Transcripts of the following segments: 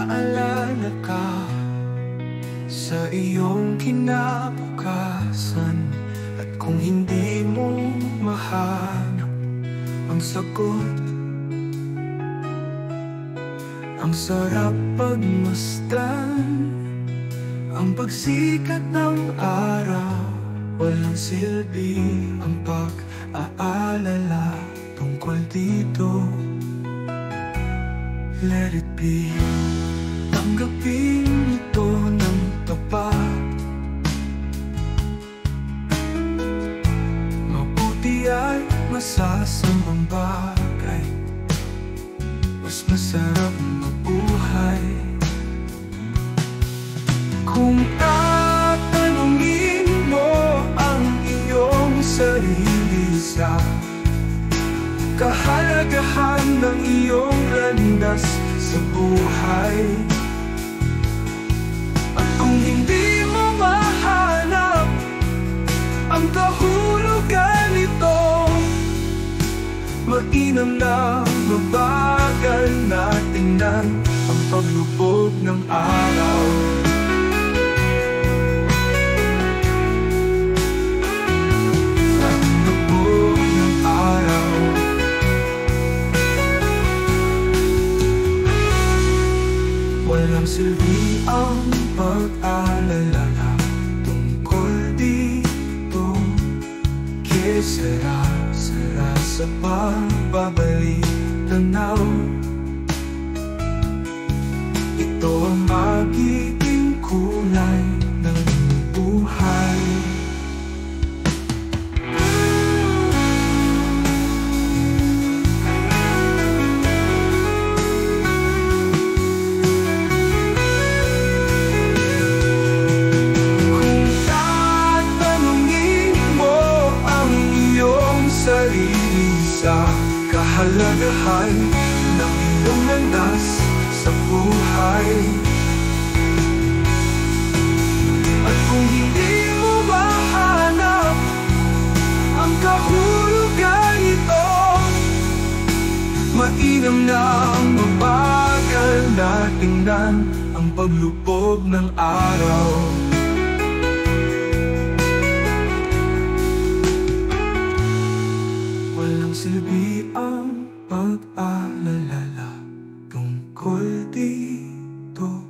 mag-aalala ka sa iyong kinabukasan. At kung hindi mo mahanap ang sagot, ang sarap pagmasdan ang pagsikat ng araw. Walang silbi ang pag-aalala tungkol dito. Let it be. Tanggapin ito ng tapat. Mabuti ay masasamang bagay, mas masarap mabuhay. Kung tatanungin mo ang iyong sarili sa kahalagahan ng iyong landas sa buhay, at kung hindi mo mahanap ang kahulugan nito, mainam na mabagal na tingnan ang paglubog ng araw. Walang silbi ang pag-alala tungkol dito. Que sera sa pagbabalik tanaw. Ito ang magiging kulay ng buhay. Sa kahalagahan ng iyong landas sa buhay, at kung hindi mo mahanap ang kahulugan nito, mainam na mabagal na tingnan ang paglubog ng araw. Walang silbi ang pag-aalala tungkol dito.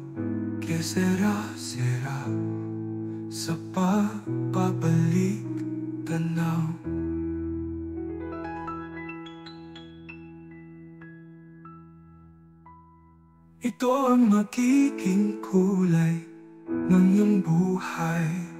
Que sera sa pagbabalik tanaw. Ito ang magiging kulay ng iyong buhay.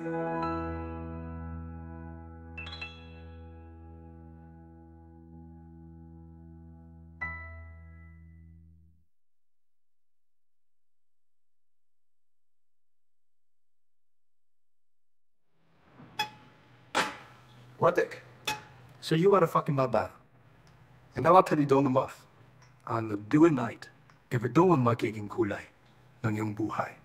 What the? So you are a fucking baba. And now I'll tell you doon mo. On the do night, if ito ang magiging kulay ng iyong buhay.